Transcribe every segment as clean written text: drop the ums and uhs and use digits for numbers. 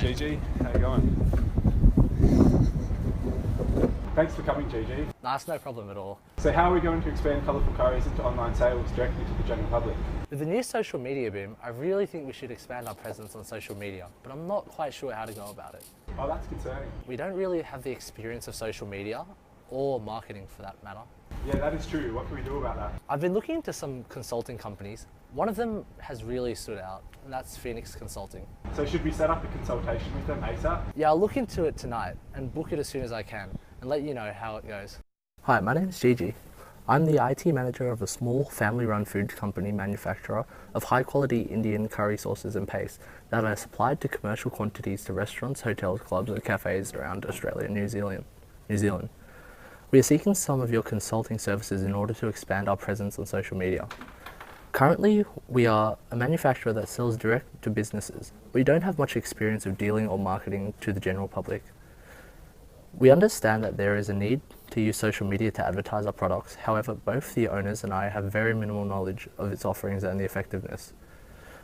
Gigi. How you going? Thanks for coming, Gigi. That's no problem at all. So how are we going to expand Colourful Curries into online sales directly to the general public? With the new social media boom, I really think we should expand our presence on social media, but I'm not quite sure how to go about it. Oh, that's concerning. We don't really have the experience of social media, or marketing for that matter. Yeah, that is true. What can we do about that? I've been looking into some consulting companies. One of them has really stood out, and that's Phoenix Consulting. So should we set up a consultation with them ASAP? Yeah, I'll look into it tonight and book it as soon as I can and let you know how it goes. Hi, my name is Gigi. I'm the IT manager of a small family-run food company manufacturer of high-quality Indian curry sauces and paste that are supplied to commercial quantities to restaurants, hotels, clubs and cafes around Australia and New Zealand. We are seeking some of your consulting services in order to expand our presence on social media. Currently, we are a manufacturer that sells direct to businesses. We don't have much experience of dealing or marketing to the general public. We understand that there is a need to use social media to advertise our products. However, both the owners and I have very minimal knowledge of its offerings and the effectiveness.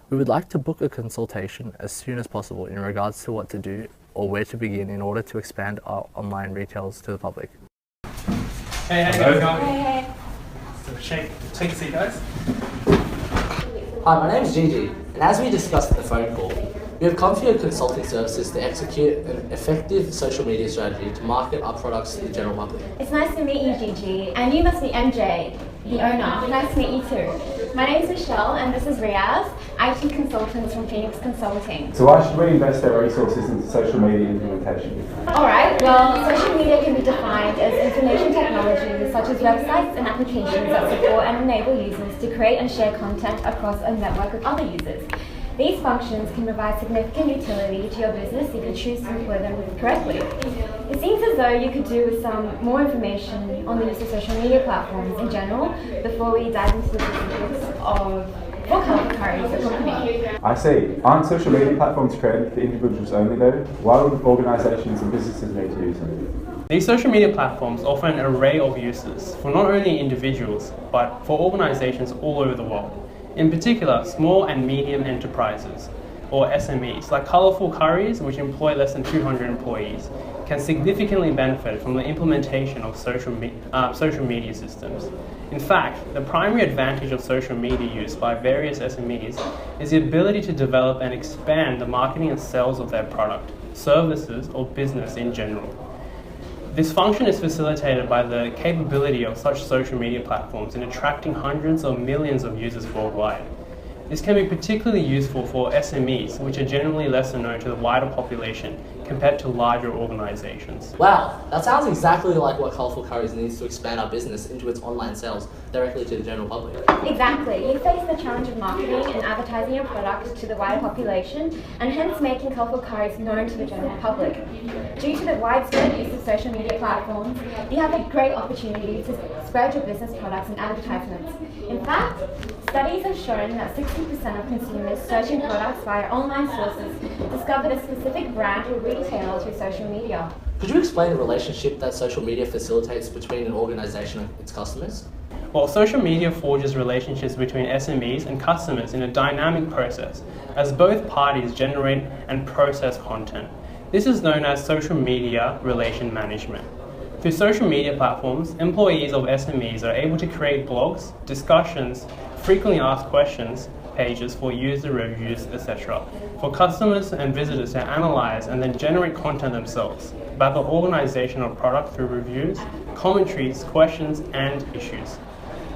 We would like to book a consultation as soon as possible in regards to what to do or where to begin in order to expand our online retails to the public. Hey, how you going? Hey. So take a seat, guys. Hi, my name is Gigi, and as we discussed in the phone call, we have come for your consulting services to execute an effective social media strategy to market our products to the general public. It's nice to meet you, Gigi. And you must be MJ, the owner. Nice to meet you too. My name is Michelle, and this is Reaz, IT consultants from Phoenix Consulting. So why should we invest our resources into social media implementation? Alright, well, social media can be defined as information technologies such as websites and applications that support and enable users to create and share content across a network of other users. These functions can provide significant utility to your business if you choose to employ them correctly. It seems as though you could do with some more information on the use of social media platforms in general before we dive into the specifics of what Colourful Curries, the company. I see. Aren't social media platforms created for individuals only though? Why would organisations and businesses need to use them? These social media platforms offer an array of uses for not only individuals, but for organizations all over the world. In particular, small and medium enterprises, or SMEs, like Colourful Curries, which employ less than 200 employees, can significantly benefit from the implementation of social media systems. In fact, the primary advantage of social media use by various SMEs is the ability to develop and expand the marketing and sales of their product, services, or business in general. This function is facilitated by the capability of such social media platforms in attracting hundreds or millions of users worldwide. This can be particularly useful for SMEs, which are generally lesser known to the wider population compared to larger organizations. Wow, that sounds exactly like what Colourful Curries needs to expand our business into its online sales directly to the general public. Exactly. You face the challenge of marketing and advertising your product to the wider population and hence making Colourful Curries known to the general public. Due to the widespread use of social media platforms, you have a great opportunity to spread your business products and advertisements. In fact, studies have shown that 60% of consumers searching products via online sources discovered a specific brand or retailer through social media. Could you explain the relationship that social media facilitates between an organization and its customers? Well, social media forges relationships between SMEs and customers in a dynamic process, as both parties generate and process content. This is known as social media relation management. Through social media platforms, employees of SMEs are able to create blogs, discussions, frequently asked questions, pages for user reviews, etc. for customers and visitors to analyze and then generate content themselves about the organization or product through reviews, commentaries, questions, and issues.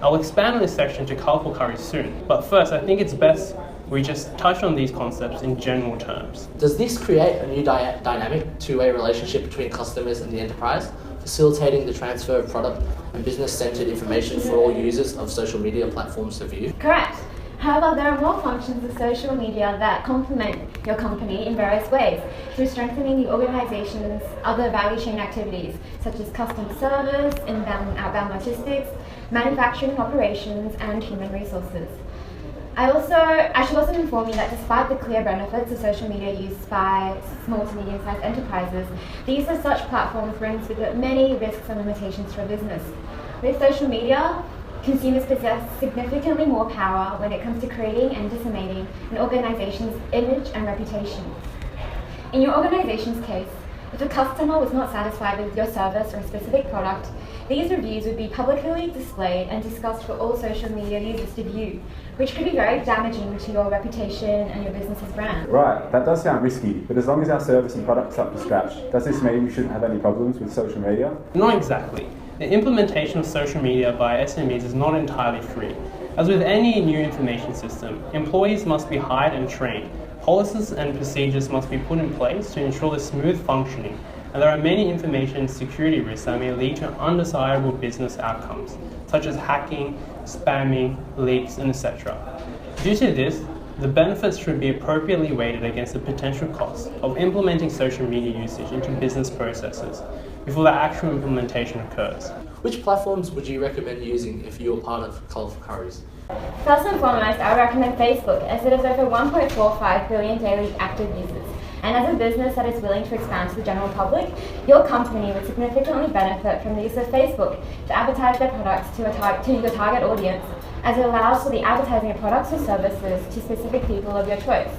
I'll expand on this section to Colourful Curries soon, but first I think it's best we just touch on these concepts in general terms. Does this create a new dynamic two-way relationship between customers and the enterprise, facilitating the transfer of product and business-centered information for all users of social media platforms to view? Correct. However, there are more functions of social media that complement your company in various ways through strengthening the organization's other value chain activities, such as customer service, inbound and outbound logistics, manufacturing operations, and human resources. I should also inform you that despite the clear benefits of social media use by small to medium-sized enterprises, the use of such platforms brings with it many risks and limitations for a business. With social media, consumers possess significantly more power when it comes to creating and disseminating an organization's image and reputation. In your organization's case, if a customer was not satisfied with your service or a specific product, these reviews would be publicly displayed and discussed for all social media users to view, which could be very damaging to your reputation and your business's brand. Right, that does sound risky, but as long as our service and product's up to scratch, does this mean we shouldn't have any problems with social media? Not exactly. The implementation of social media by SMEs is not entirely free. As with any new information system, employees must be hired and trained. Policies and procedures must be put in place to ensure the smooth functioning, and there are many information security risks that may lead to undesirable business outcomes, such as hacking, spamming, leaks, and etc. Due to this, the benefits should be appropriately weighted against the potential costs of implementing social media usage into business processes before the actual implementation occurs. Which platforms would you recommend using if you were part of Colourful Curries? First and foremost, I recommend Facebook, as it has over 1.45 billion daily active users. And as a business that is willing to expand to the general public, your company would significantly benefit from the use of Facebook to advertise their products to your target audience, as it allows for the advertising of products or services to specific people of your choice.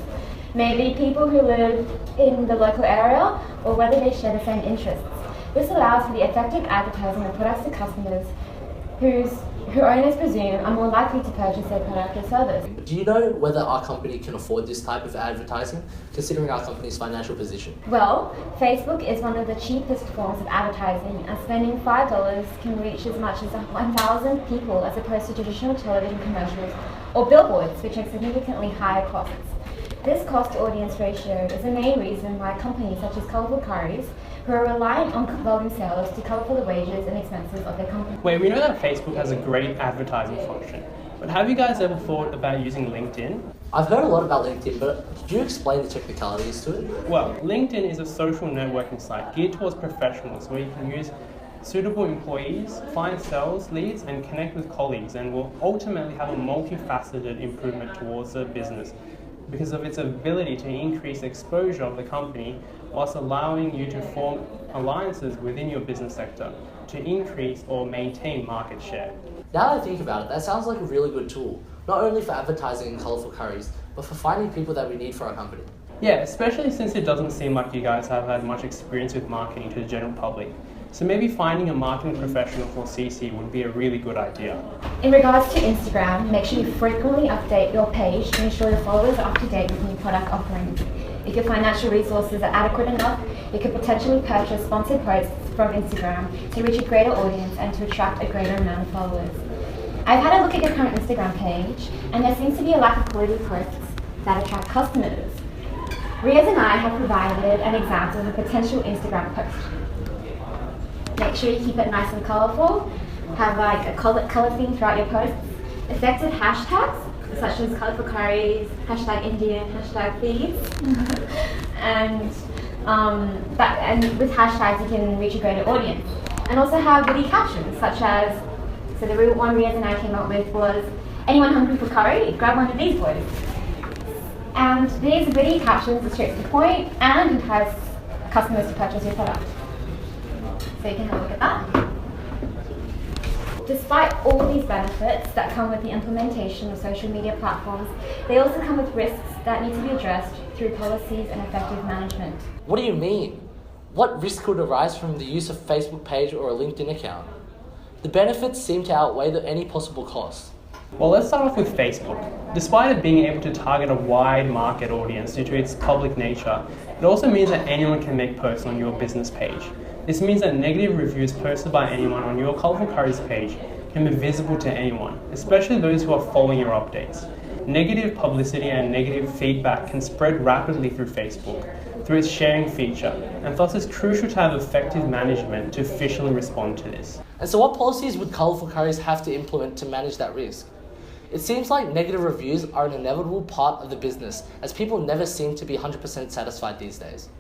Maybe people who live in the local area or whether they share the same interests. This allows for the effective advertising of products to customers who owners presume are more likely to purchase their product or service. Do you know whether our company can afford this type of advertising, considering our company's financial position? Well, Facebook is one of the cheapest forms of advertising, and spending $5 can reach as much as 1,000 people as opposed to traditional television commercials or billboards, which have significantly higher costs. This cost-to-audience ratio is the main reason why companies such as Colourful Curries, who are relying on volume sales to cover for the wages and expenses of their company. Wait, we know that Facebook has a great advertising function, but have you guys ever thought about using LinkedIn? I've heard a lot about LinkedIn, but could you explain the technicalities to it? Well, LinkedIn is a social networking site geared towards professionals where you can use suitable employees, find sales leads, and connect with colleagues, and will ultimately have a multifaceted improvement towards the business because of its ability to increase exposure of the company whilst allowing you to form alliances within your business sector to increase or maintain market share. Now that I think about it, that sounds like a really good tool, not only for advertising in Colourful Curries, but for finding people that we need for our company. Yeah, especially since it doesn't seem like you guys have had much experience with marketing to the general public. So maybe finding a marketing professional for CC would be a really good idea. In regards to Instagram, make sure you frequently update your page to ensure your followers are up to date with new product offerings. If your financial resources are adequate enough, you could potentially purchase sponsored posts from Instagram to reach a greater audience and to attract a greater amount of followers. I've had a look at your current Instagram page, and there seems to be a lack of quality posts that attract customers. Reaz and I have provided an example of a potential Instagram post. Make sure you keep it nice and colourful, have like a colour theme throughout your posts, effective hashtags such as Colourful Curries, hashtag Indian, hashtag thieves, and with hashtags you can reach a greater audience. And also have witty captions such as, so the one Reaz and I came up with was, anyone hungry for curry? Grab one of these boys. And these witty captions are straight to the point and entice customers to purchase your product. So you can have a look at that. Despite all these benefits that come with the implementation of social media platforms, they also come with risks that need to be addressed through policies and effective management. What do you mean? What risk could arise from the use of a Facebook page or a LinkedIn account? The benefits seem to outweigh any possible costs. Well, let's start off with Facebook. Despite it being able to target a wide market audience due to its public nature, it also means that anyone can make posts on your business page. This means that negative reviews posted by anyone on your Colourful Curries page can be visible to anyone, especially those who are following your updates. Negative publicity and negative feedback can spread rapidly through Facebook, through its sharing feature, and thus it's crucial to have effective management to efficiently respond to this. And so what policies would Colourful Curries have to implement to manage that risk? It seems like negative reviews are an inevitable part of the business, as people never seem to be 100% satisfied these days.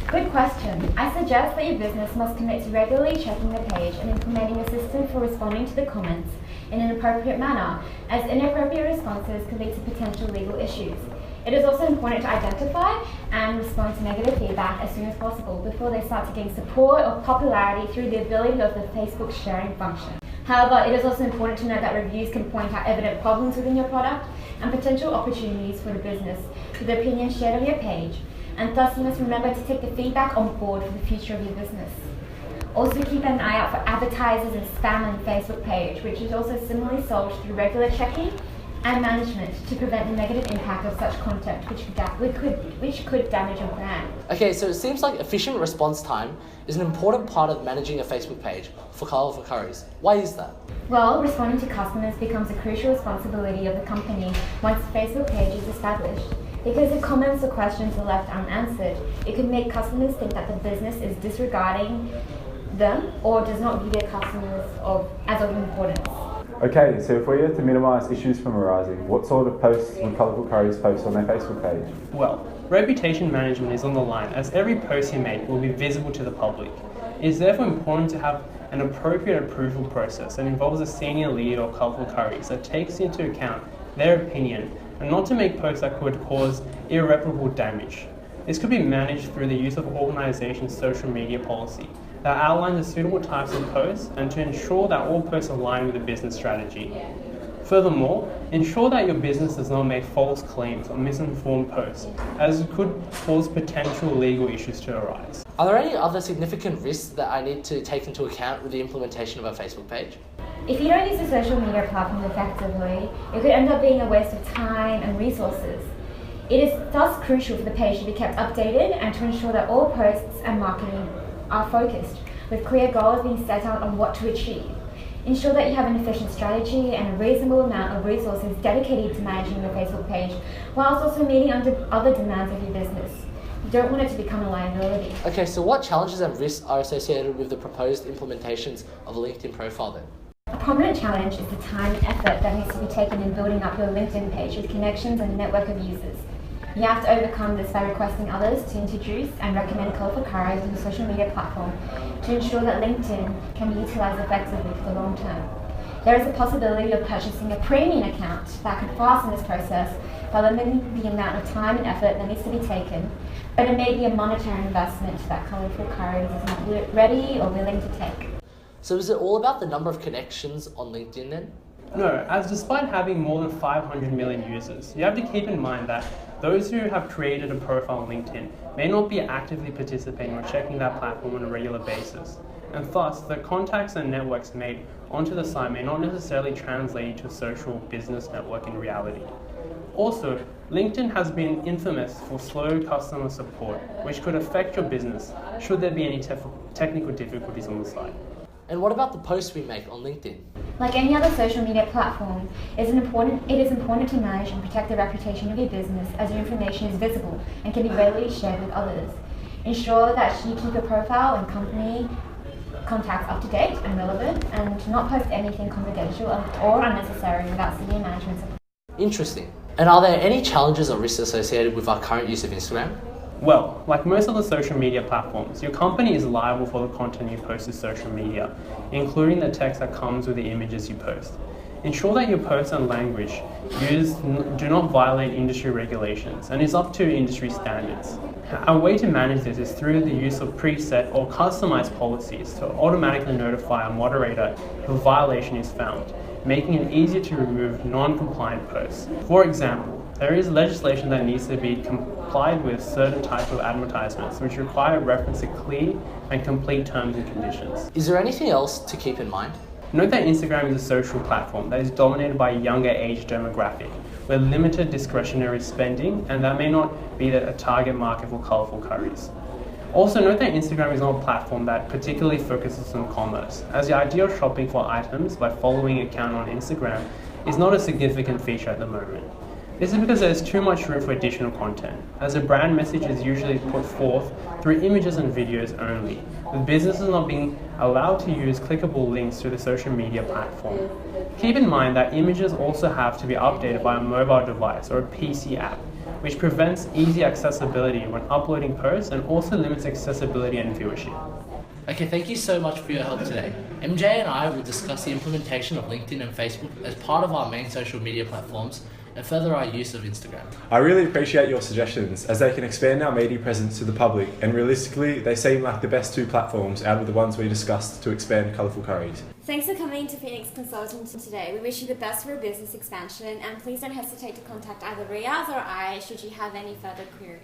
Good question. I suggest that your business must commit to regularly checking the page and implementing a system for responding to the comments in an appropriate manner, as inappropriate responses could lead to potential legal issues. It is also important to identify and respond to negative feedback as soon as possible before they start to gain support or popularity through the ability of the Facebook sharing function. However, it is also important to note that reviews can point out evident problems within your product and potential opportunities for the business through the opinions shared on your page. and thus you must remember to take the feedback on board for the future of your business. Also keep an eye out for advertisers and spam on your Facebook page, which is also similarly solved through regular checking and management to prevent the negative impact of such content which could damage your brand. Okay, so it seems like efficient response time is an important part of managing a Facebook page for Colourful Curries. Why is that? Well, responding to customers becomes a crucial responsibility of the company once the Facebook page is established. Because if comments or questions are left unanswered, it could make customers think that the business is disregarding them or does not view their customers as of importance. Okay, so if we are to minimise issues from arising, what sort of posts would Colourful Curries post on their Facebook page? Well, reputation management is on the line as every post you make will be visible to the public. It is therefore important to have an appropriate approval process that involves a senior lead or Colourful Curries that takes into account their opinion and not to make posts that could cause irreparable damage. This could be managed through the use of organization's social media policy that outlines the suitable types of posts and to ensure that all posts align with the business strategy. Furthermore, ensure that your business does not make false claims or misinformed posts, as it could cause potential legal issues to arise. Are there any other significant risks that I need to take into account with the implementation of a Facebook page? If you don't use a social media platform effectively, it could end up being a waste of time and resources. It is thus crucial for the page to be kept updated and to ensure that all posts and marketing are focused, with clear goals being set out on what to achieve. Ensure that you have an efficient strategy and a reasonable amount of resources dedicated to managing your Facebook page, whilst also meeting other demands of your business. You don't want it to become a liability. Okay, so what challenges and risks are associated with the proposed implementations of a LinkedIn profile then? A prominent challenge is the time and effort that needs to be taken in building up your LinkedIn page with connections and a network of users. You have to overcome this by requesting others to introduce and recommend Colourful Curries as a social media platform to ensure that LinkedIn can be utilised effectively for the long term. There is a possibility of purchasing a premium account that could fasten this process by limiting the amount of time and effort that needs to be taken, but it may be a monetary investment that Colourful Curries is not ready or willing to take. So is it all about the number of connections on LinkedIn then? No, as despite having more than 500 million users, you have to keep in mind that those who have created a profile on LinkedIn may not be actively participating or checking that platform on a regular basis, and thus the contacts and networks made onto the site may not necessarily translate into a social business network in reality. Also, LinkedIn has been infamous for slow customer support, which could affect your business should there be any technical difficulties on the site. And what about the posts we make on LinkedIn? Like any other social media platform, it is important to manage and protect the reputation of your business as your information is visible and can be readily shared with others. Ensure that you keep your profile and company contacts up to date and relevant, and not post anything confidential or unnecessary without senior management support. Interesting. And are there any challenges or risks associated with our current use of Instagram? Well, like most other social media platforms, your company is liable for the content you post to social media, including the text that comes with the images you post. Ensure that your posts and language used do not violate industry regulations and is up to industry standards. A way to manage this is through the use of preset or customized policies to automatically notify a moderator if a violation is found, making it easier to remove non-compliant posts. For example, there is legislation that needs to be complied with certain types of advertisements, which require reference to clear and complete terms and conditions. Is there anything else to keep in mind? Note that Instagram is a social platform that is dominated by a younger age demographic, with limited discretionary spending, and that may not be a target market for Colourful Curries. Also note that Instagram is not a platform that particularly focuses on commerce, as the idea of shopping for items by following an account on Instagram is not a significant feature at the moment. This is because there is too much room for additional content, as the brand message is usually put forth through images and videos only, with businesses not being allowed to use clickable links to the social media platform. Keep in mind that images also have to be updated by a mobile device or a PC app, which prevents easy accessibility when uploading posts and also limits accessibility and viewership. Okay, thank you so much for your help today. MJ and I will discuss the implementation of LinkedIn and Facebook as part of our main social media platforms and further our use of Instagram. I really appreciate your suggestions, as they can expand our media presence to the public, and realistically they seem like the best two platforms out of the ones we discussed to expand Colourful Curries. Thanks for coming to Phoenix Consulting today. We wish you the best for your business expansion, and please don't hesitate to contact either Reaz or I should you have any further queries.